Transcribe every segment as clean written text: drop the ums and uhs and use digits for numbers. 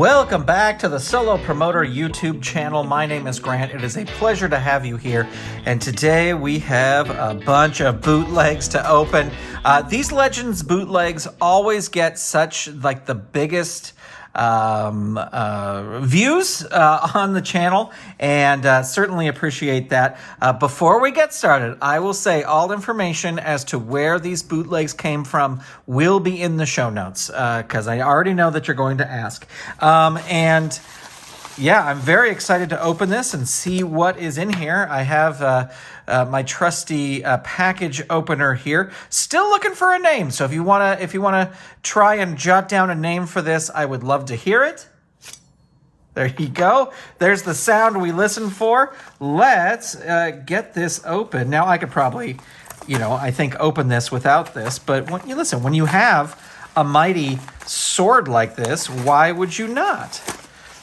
Welcome back to the Solo Promoter YouTube channel. My name is Grant. It is a pleasure to have you here. And today we have a bunch of bootlegs to open. These Legends bootlegs always get such like the biggest views on the channel, and certainly appreciate that. Before we get started, I will say all information as to where these bootlegs came from will be in the show notes, because I already know that you're going to ask. And yeah, I'm very excited to open this and see what is in here. I have my trusty package opener here. Still looking for a name, so if you wanna try and jot down a name for this, I would love to hear it. There you go. There's the sound we listen for. Let's get this open. Now I could probably, I think open this without this, but when you have a mighty sword like this, why would you not?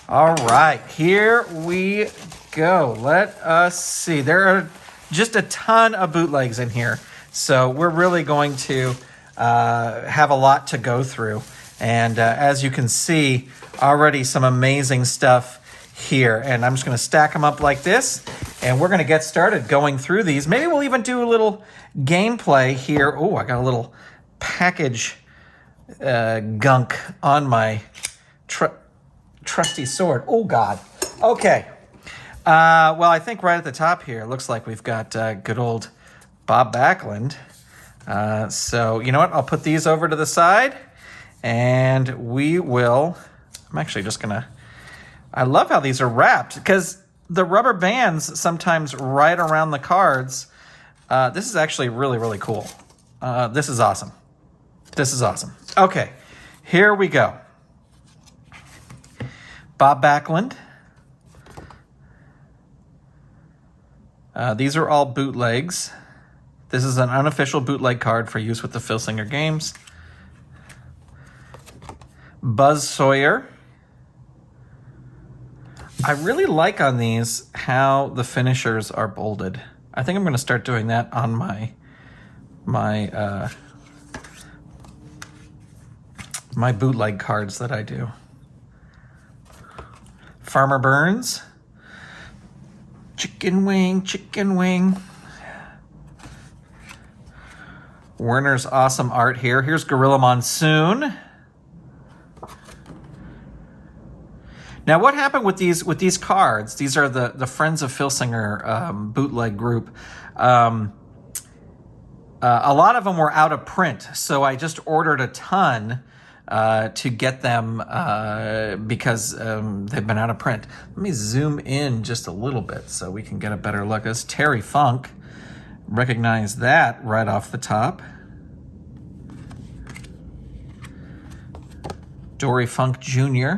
All right, here we go. Let us see. There are just a ton of bootlegs in here, so we're really going to have a lot to go through. And as you can see, already some amazing stuff here. And I'm just going to stack them up like this, and we're going to get started going through these. Maybe we'll even do a little gameplay here. Oh, I got a little package gunk on my trusty sword. Oh, God. Okay. Well, I think right at the top here, it looks like we've got good old Bob Backlund. So, you know what? I'll put these over to the side, and we will... I'm actually just going to... I love how these are wrapped, because the rubber bands sometimes right around the cards. This is actually really, really cool. This is awesome. This is awesome. Okay, here we go. Bob Backlund. These are all bootlegs. This is an unofficial bootleg card for use with the Filsinger games. Buzz Sawyer. I really like on these how the finishers are bolded. I think I'm going to start doing that on my bootleg cards that I do. Farmer Burns. Chicken wing, chicken wing. Werner's awesome art here. Here's Gorilla Monsoon. Now, what happened with these cards? These are the Friends of Filsinger bootleg group. A lot of them were out of print, so I just ordered a ton to get them because they've been out of print. Let me zoom in just a little bit so we can get a better look. As Terry Funk, recognize that right off the top. Dory Funk Jr.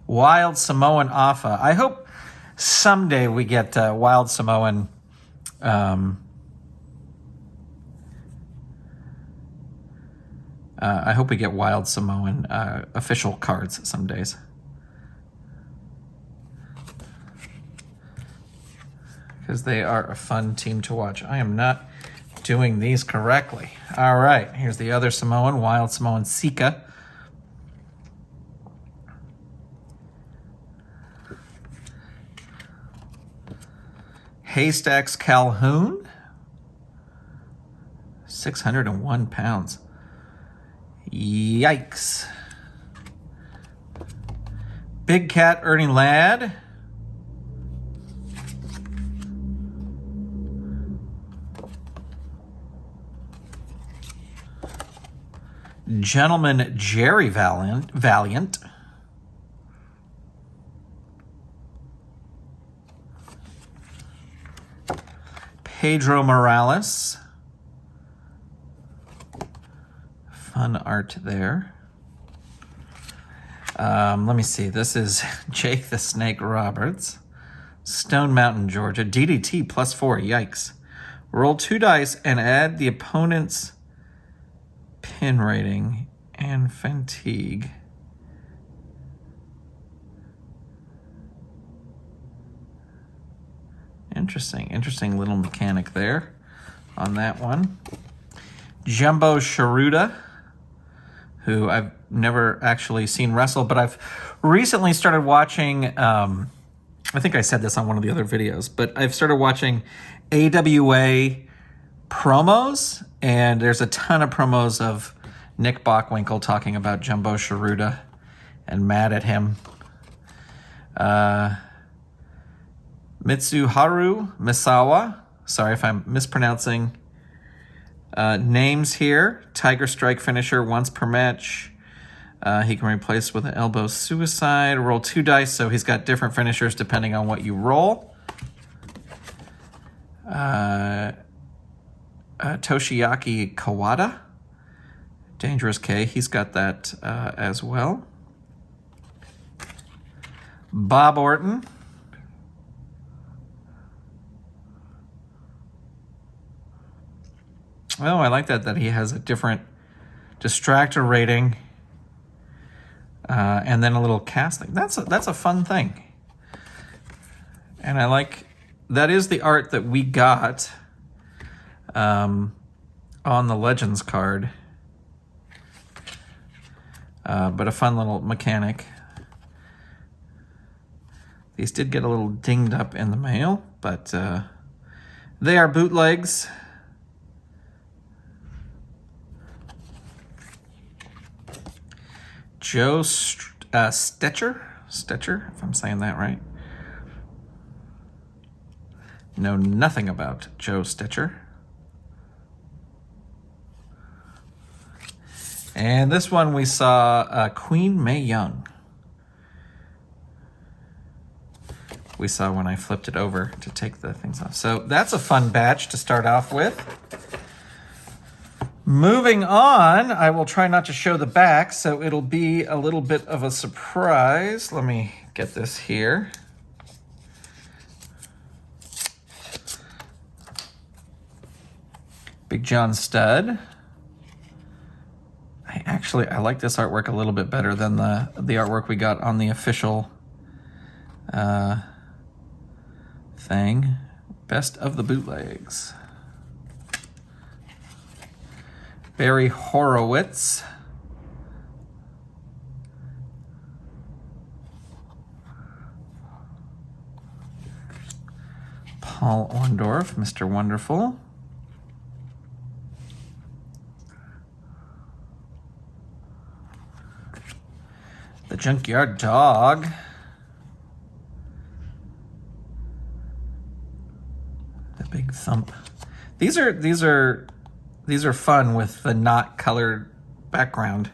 Wild Samoan Afa. I hope someday we get Wild Samoan. I hope we get Wild Samoan official cards some days. Because they are a fun team to watch. I am not doing these correctly. All right, here's the other Samoan, Wild Samoan Sika. Haystacks Calhoun, 601 pounds. Yikes. Big Cat Ernie Ladd. Gentleman Jerry Valiant. Pedro Morales. Fun art there. Let me see. This is Jake the Snake Roberts. Stone Mountain, Georgia. DDT +4. Yikes. Roll 2 dice and add the opponent's pin rating and fatigue. Interesting little mechanic there on that one. Jumbo Sharuda, who I've never actually seen wrestle, but I've recently started watching, I think I said this on one of the other videos, but I've started watching AWA promos, and there's a ton of promos of Nick Bockwinkel talking about Jumbo Sharuda and mad at him. Mitsuharu Misawa, sorry if I'm mispronouncing names here. Tiger Strike finisher once per match. He can replace with an elbow suicide. Roll 2 dice, so he's got different finishers depending on what you roll. Toshiaki Kawada, Dangerous K, he's got that as well. Bob Orton. Oh, I like that he has a different distractor rating and then a little casting. That's a fun thing. And I like, that is the art that we got on the Legends card. But a fun little mechanic. These did get a little dinged up in the mail, but they are bootlegs. Joe Stetcher, if I'm saying that right. Know nothing about Joe Stetcher. And this one we saw Queen Mae Young. We saw when I flipped it over to take the things off. So that's a fun batch to start off with. Moving on, I will try not to show the back, so it'll be a little bit of a surprise. Let me get this here. Big John Studd. I like this artwork a little bit better than the artwork we got on the official thing. Best of the bootlegs. Barry Horowitz. Paul Orndorff, Mr. Wonderful. The Junkyard Dog. The Big Thump. These are fun with the not colored background.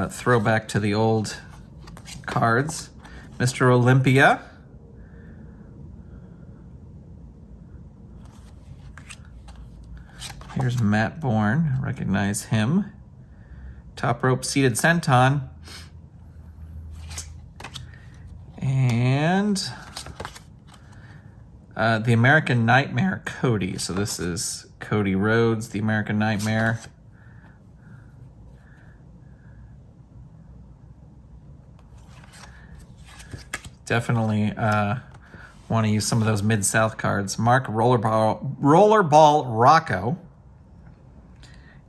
Throwback to the old cards. Mr. Olympia. Here's Matt Bourne. Recognize him. Top Rope Seated Senton. And the American Nightmare Cody. So this is Cody Rhodes, the American Nightmare. Definitely want to use some of those Mid-South cards. Mark Rollerball Rocco.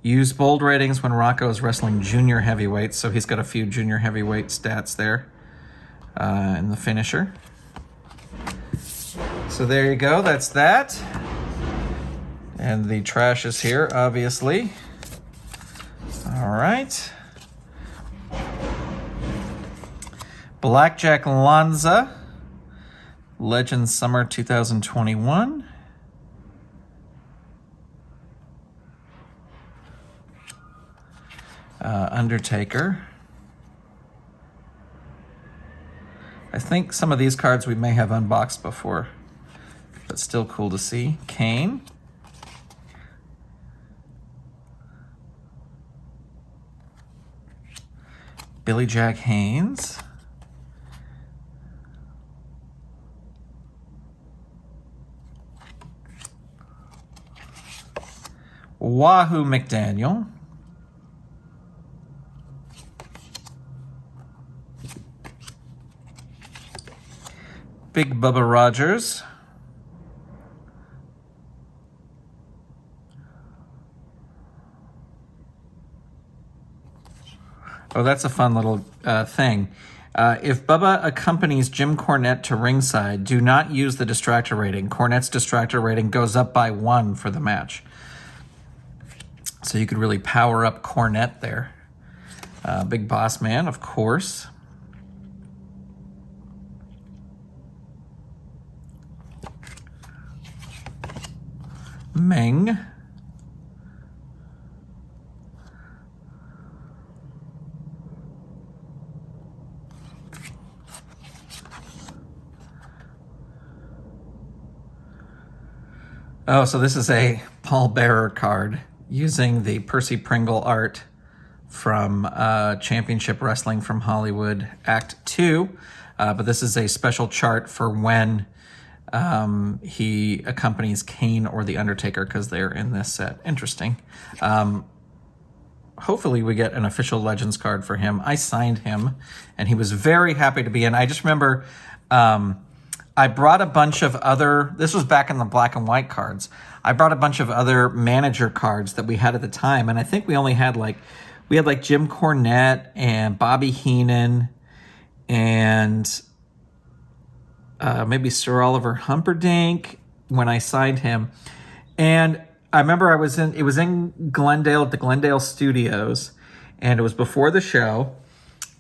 Use bold ratings when Rocco is wrestling junior heavyweight, so he's got a few junior heavyweight stats there in the finisher. So there you go, that's that. And the trash is here, obviously. All right. Blackjack Lanza, Legends Summer 2021. Undertaker. I think some of these cards we may have unboxed before, but still cool to see. Kane. Billy Jack Haynes. Wahoo McDaniel. Big Bubba Rogers. Oh, that's a fun little thing. If Bubba accompanies Jim Cornette to ringside, do not use the distractor rating. Cornette's distractor rating goes up by 1 for the match. So you could really power up Cornette there. Big Boss Man, of course. Meng. Oh, so this is a Paul Bearer card using the Percy Pringle art from Championship Wrestling from Hollywood Act 2. But this is a special chart for when he accompanies Kane or The Undertaker because they're in this set. Interesting. Hopefully we get an official Legends card for him. I signed him, and he was very happy to be in. I just remember I brought a bunch of other, this was back in the black and white cards. I brought a bunch of other manager cards that we had at the time, and I think we only had we had Jim Cornette and Bobby Heenan and maybe Sir Oliver Humperdinck when I signed him. And I remember it was in Glendale at the Glendale Studios, and it was before the show.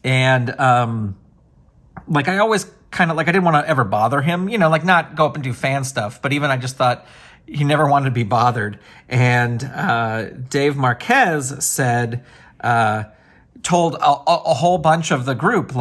And I always kind of I didn't want to ever bother him, not go up and do fan stuff, but even I just thought he never wanted to be bothered. And Dave Marquez said, told a whole bunch of the group,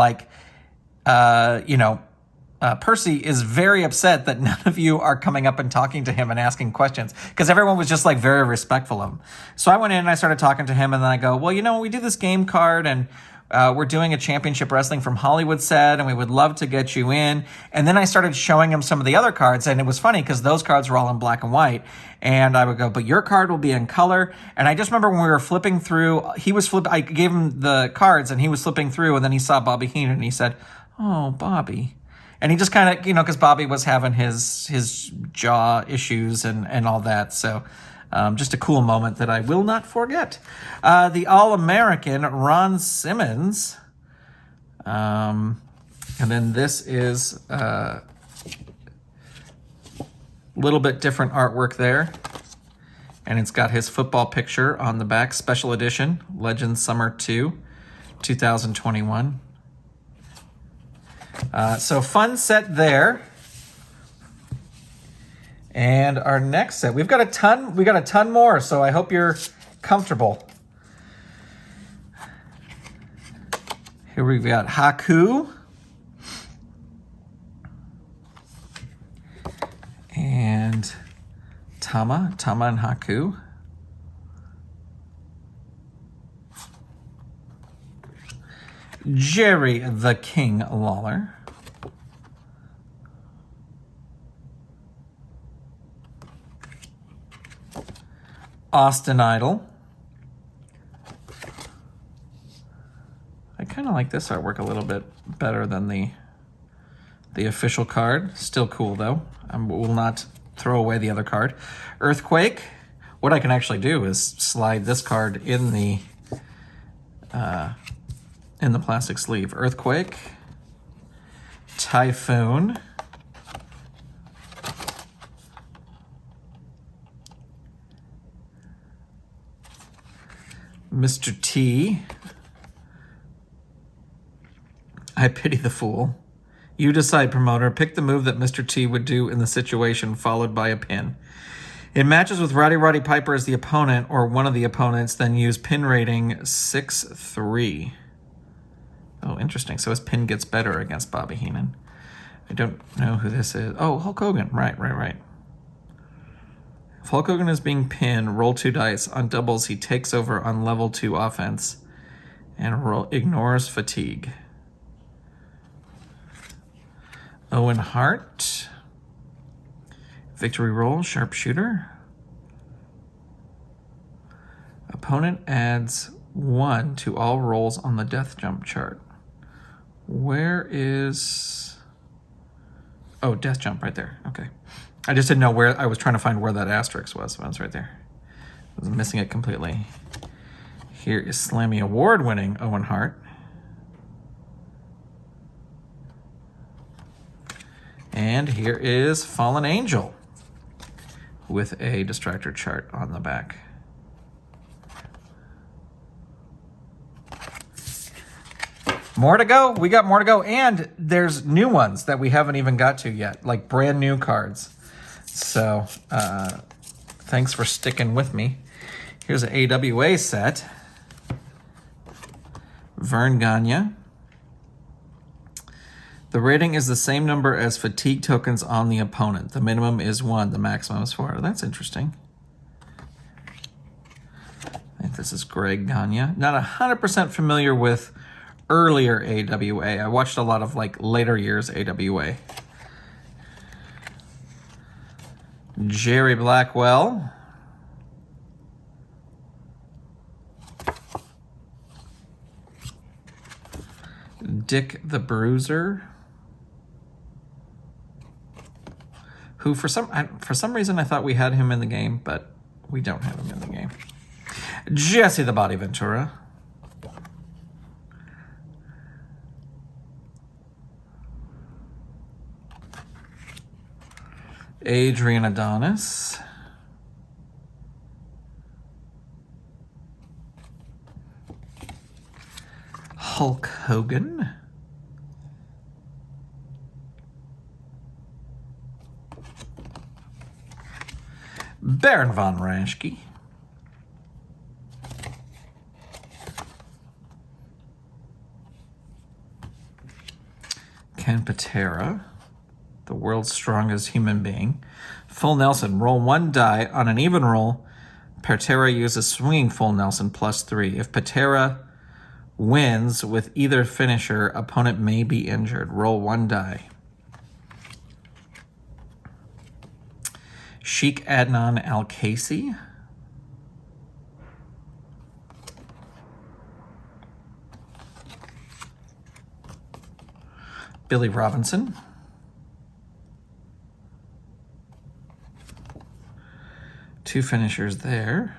Percy is very upset that none of you are coming up and talking to him and asking questions, because everyone was just very respectful of him. So I went in and I started talking to him, and then I go, well, we do this game card, and we're doing a Championship Wrestling from Hollywood set, and we would love to get you in. And then I started showing him some of the other cards, and it was funny because those cards were all in black and white. And I would go, but your card will be in color. And I just remember when we were flipping through, I gave him the cards, and he was flipping through, and then he saw Bobby Heenan, and he said, oh, Bobby. And he just kind of, because Bobby was having his jaw issues and all that. So just a cool moment that I will not forget. The All-American Ron Simmons. And then this is a little bit different artwork there. And it's got his football picture on the back. Special edition, Legends Summer 2, 2021. So fun set there. And our next set, we got a ton more, so I hope you're comfortable. Here we've got Haku. And Tama and Haku. Jerry the King Lawler. Austin Idol. I kind of like this artwork a little bit better than the official card. Still cool though. I will not throw away the other card. Earthquake. What I can actually do is slide this card in the plastic sleeve. Earthquake. Typhoon. Mr. T. I pity the fool. You decide, promoter. Pick the move that Mr. T would do in the situation, followed by a pin. It matches with Roddy Piper as the opponent or one of the opponents, then use pin rating 6-3. Oh, interesting. So his pin gets better against Bobby Heenan. I don't know who this is. Oh, Hulk Hogan. Right. If Hulk Hogan is being pinned, roll 2 dice. On doubles, he takes over on level 2 offense and ignores fatigue. Owen Hart. Victory roll, sharpshooter. Opponent adds 1 to all rolls on the death jump chart. Where is... Oh, death jump right there. Okay. I just didn't know where... I was trying to find where that asterisk was, but it's right there. I was missing it completely. Here is Slammy Award-winning Owen Hart. And here is Fallen Angel with a distractor chart on the back. More to go. We got more to go. And there's new ones that we haven't even got to yet, like brand new cards. So thanks for sticking with me. Here's an AWA set. Vern Gagne. The rating is the same number as fatigue tokens on the opponent. The minimum is 1, the maximum is 4. That's interesting. I think this is Greg Gagne. Not 100% familiar with earlier AWA. I watched a lot of like later years AWA. Jerry Blackwell. Dick the Bruiser. Who for some reason I thought we had him in the game, but we don't have him in the game. Jesse the Body Ventura. Adrian Adonis. Hulk Hogan. Baron von Raschke. Ken Patera, the world's strongest human being. Full Nelson, roll 1 die. On an even roll, Patera uses swinging Full Nelson +3. If Patera wins with either finisher, opponent may be injured. Roll 1 die. Sheikh Adnan Al-Kaisi. Billy Robinson. Two finishers there.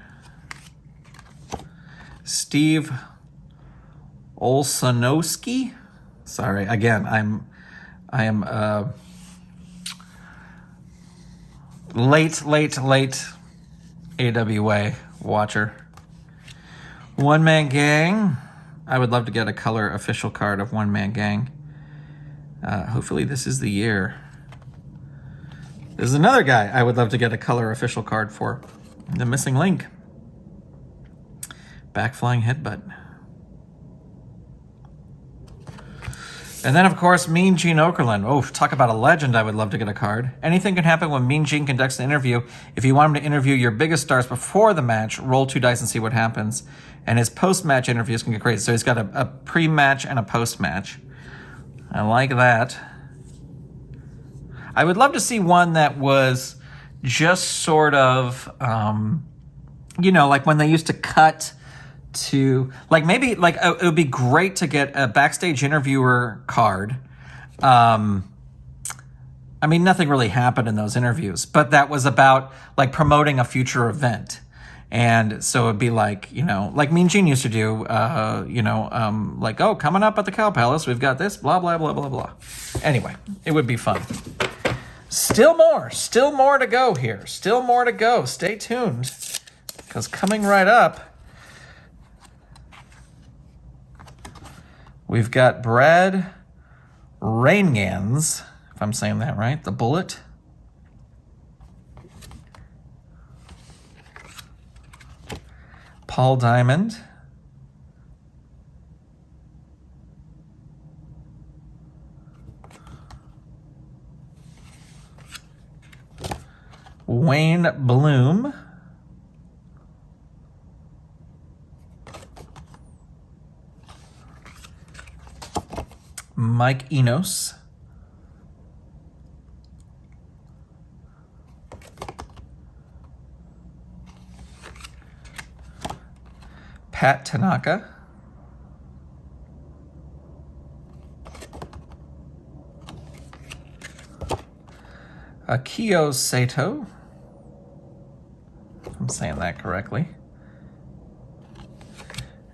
Steve Olsanowski. Sorry, again, I am late AWA watcher. One Man Gang. I would love to get a color official card of One Man Gang. Hopefully this is the year. There's another guy I would love to get a color official card for. The Missing Link. Backflying Headbutt. And then, of course, Mean Gene Okerlund. Oh, talk about a legend. I would love to get a card. Anything can happen when Mean Gene conducts an interview. If you want him to interview your biggest stars before the match, roll 2 dice and see what happens. And his post-match interviews can get crazy. So he's got a pre-match and a post-match. I like that. I would love to see one that was just sort of, you know, like when they used to cut to, like maybe, like it would be great to get a backstage interviewer card. I mean, nothing really happened in those interviews, but that was about like promoting a future event. And so it'd be like, you know, like Mean Gene used to do, you know, like, oh, coming up at the Cow Palace, we've got this, blah, blah, blah, blah, blah. Anyway, it would be fun. Still more to go here. Still more to go. Stay tuned, because coming right up, we've got Brad Reingans, if I'm saying that right, the Bullet. Paul Diamond. Wayne Bloom. Mike Enos. Pat Tanaka. Akio Sato. If I'm saying that correctly.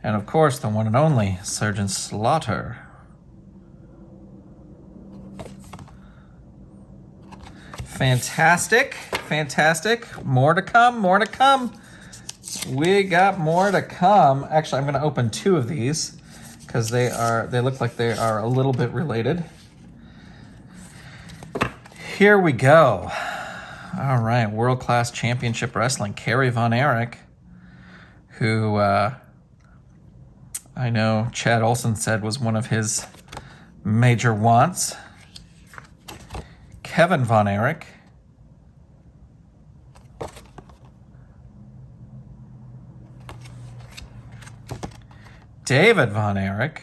And of course, the one and only Sergeant Slaughter. Fantastic, fantastic. More to come, more to come. We got more to come. Actually, I'm going to open 2 of these because they look like they are a little bit related. Here we go. All right, World Class Championship Wrestling. Kerry Von Erich, who I know Chad Olson said was one of his major wants. Kevin Von Erich. David Von Erich.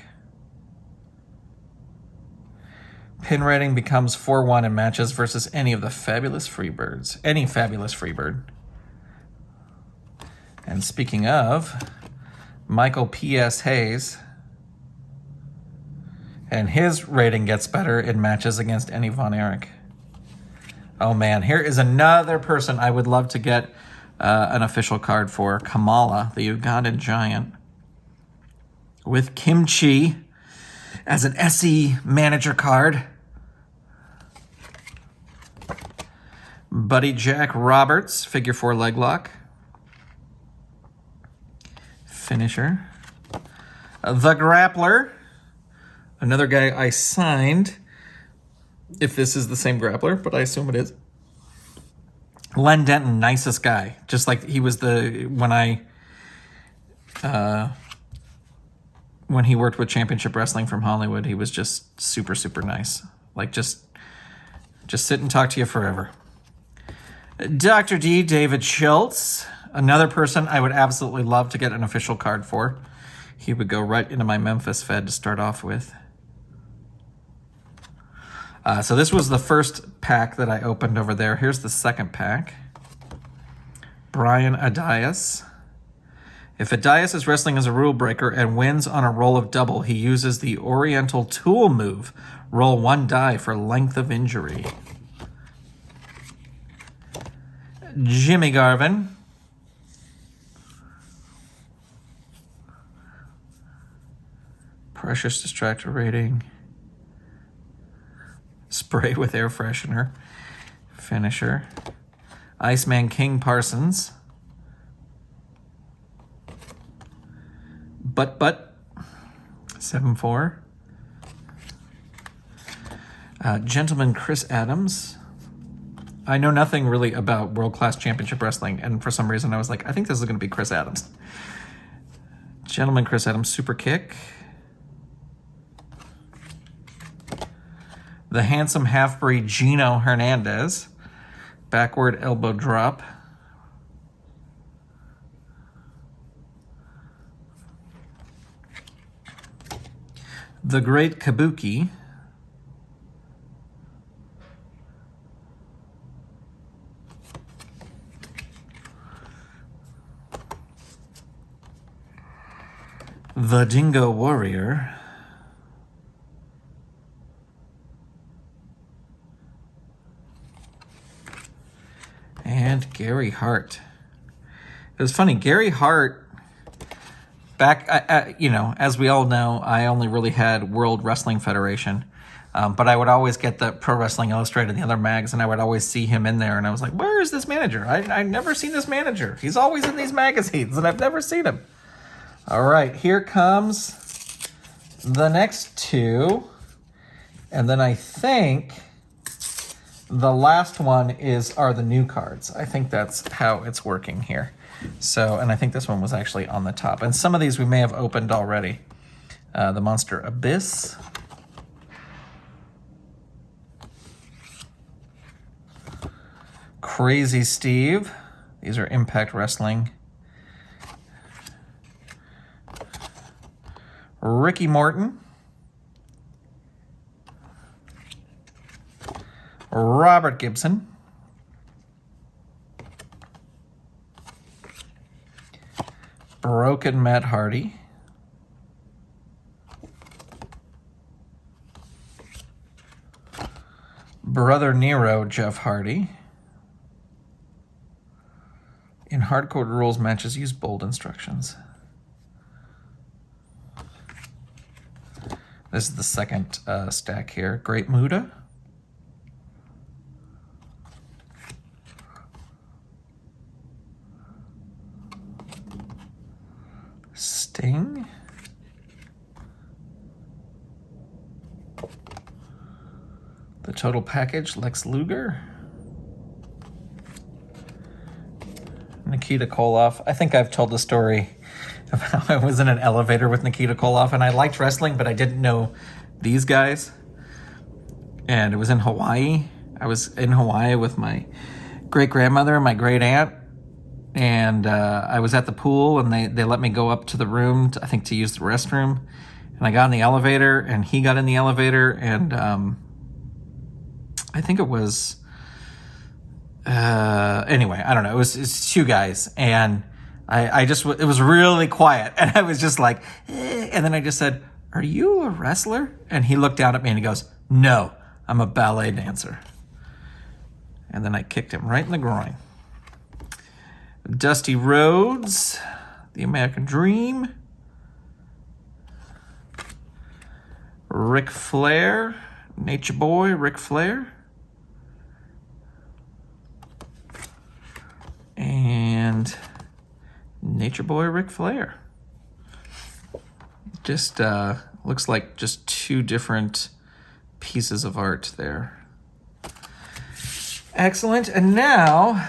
Pin rating becomes 4-1 in matches versus any of the fabulous Freebirds. Any fabulous Freebird. And speaking of, Michael P.S. Hayes. And his rating gets better in matches against any Von Erich. Oh man, here is another person I would love to get an official card for. Kamala, the Ugandan Giant. With Kimchi as an SE manager card. Buddy Jack Roberts, figure 4 leg lock. Finisher. The Grappler. Another guy I signed. If this is the same Grappler, but I assume it is. Len Denton, nicest guy. Just like he was when he worked with Championship Wrestling from Hollywood, he was just super, super nice. Like just sit and talk to you forever. Dr. D, David Schultz, another person I would absolutely love to get an official card for. He would go right into my Memphis Fed to start off with. So this was the first pack that I opened over there. Here's the second pack. Brian Adias. If Adias is wrestling as a rule breaker and wins on a roll of double, he uses the Oriental Tool move. Roll 1 die for length of injury. Jimmy Garvin. Precious distractor rating. Spray with air freshener. Finisher. Iceman King Parsons. But 7-4. Gentleman Chris Adams. I know nothing really about World Class Championship Wrestling, and for some reason I was like, I think this is going to be Chris Adams. Gentleman Chris Adams, super kick. The handsome half-breed Gino Hernandez, backward elbow drop. The Great Kabuki. The Dingo Warrior. And Gary Hart. It was funny, Gary Hart, back, as we all know, I only really had World Wrestling Federation, but I would always get the Pro Wrestling Illustrated and the other mags, and I would always see him in there, and I was like, where is this manager? I've never seen this manager. He's always in these magazines, and I've never seen him. All right, here comes the next 2, and then I think the last one are the new cards. I think that's how it's working here. So, and I think this one was actually on the top. And some of these we may have opened already. The Monster Abyss. Crazy Steve. These are Impact Wrestling. Ricky Morton. Robert Gibson. Broken Matt Hardy. Brother Nero Jeff Hardy. In hardcore rules matches, use bold instructions. This is the second stack here. Great Muda. Sting. The total package, Lex Luger. Nikita Koloff. I think I've told the story of how I was in an elevator with Nikita Koloff, and I liked wrestling, but I didn't know these guys. And it was in Hawaii. I was in Hawaii with my great-grandmother and my great-aunt, and I was at the pool, and they let me go up to the room, I think to use the restroom. And I got in the elevator, and he got in the elevator, and I think it was, anyway, I don't know. It was two guys, and I just, it was really quiet, and I was just like, and then I just said, "Are you a wrestler?" And he looked down at me and he goes, "No, I'm a ballet dancer." And then I kicked him right in the groin. Dusty Rhodes, The American Dream. Ric Flair, Nature Boy, Ric Flair. And Nature Boy Ric Flair. Just looks like just two different pieces of art there. Excellent. And now,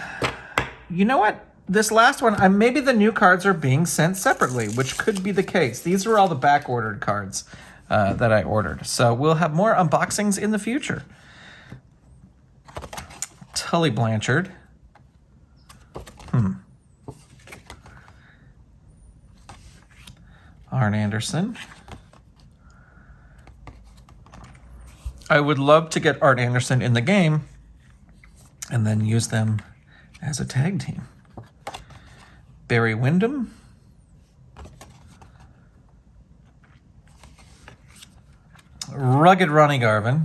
you know what? This last one, maybe the new cards are being sent separately, which could be the case. These are all the back-ordered cards that I ordered. So we'll have more unboxings in the future. Tully Blanchard. Arn Anderson. I would love to get Arn Anderson in the game and then use them as a tag team. Barry Windham. Rugged Ronnie Garvin.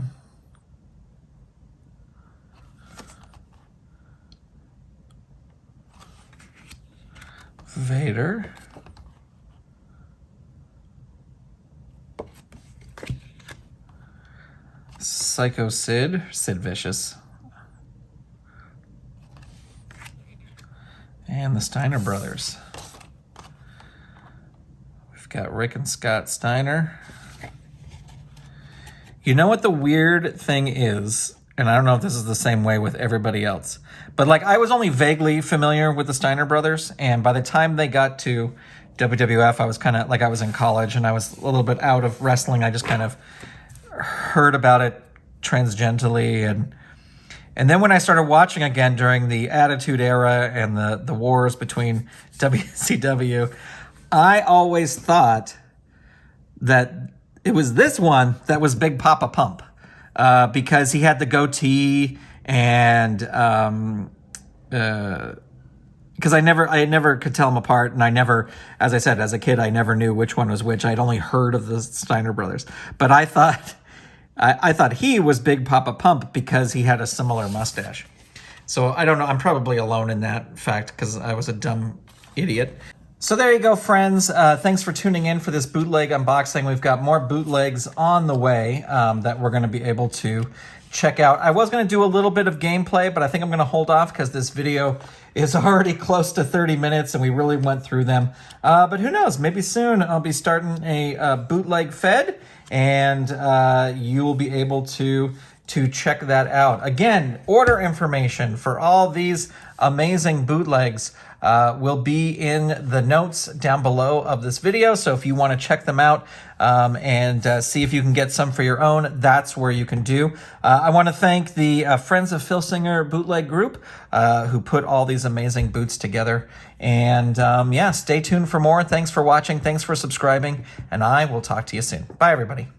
Vader. Psycho Sid Vicious. And the Steiner brothers. We've got Rick and Scott Steiner. You know what the weird thing is, and I don't know if this is the same way with everybody else, but like I was only vaguely familiar with the Steiner brothers, and by the time they got to WWF, I was kind of like I was in college and I was a little bit out of wrestling. I just kind of heard about it transgently, and then when I started watching again during the Attitude Era and the wars between WCW, I always thought that it was this one that was Big Papa Pump, because he had the goatee and because I never could tell them apart, and I never, as I said, as a kid, I never knew which one was which. I'd only heard of the Steiner brothers, but I thought he was Big Papa Pump because he had a similar mustache. So I don't know. I'm probably alone in that fact because I was a dumb idiot. So there you go, friends. Thanks for tuning in for this bootleg unboxing. We've got more bootlegs on the way that we're going to be able to check out. I was going to do a little bit of gameplay, but I think I'm going to hold off because this video is already close to 30 minutes and we really went through them. But who knows? Maybe soon I'll be starting a bootleg fed, and you will be able to check that out. Again, order information for all these amazing bootlegs will be in the notes down below of this video. So if you want to check them out and see if you can get some for your own, that's where you can do. I want to thank the Friends of Phil Singer bootleg group who put all these amazing boots together. And yeah, stay tuned for more. Thanks for watching. Thanks for subscribing. And I will talk to you soon. Bye, everybody.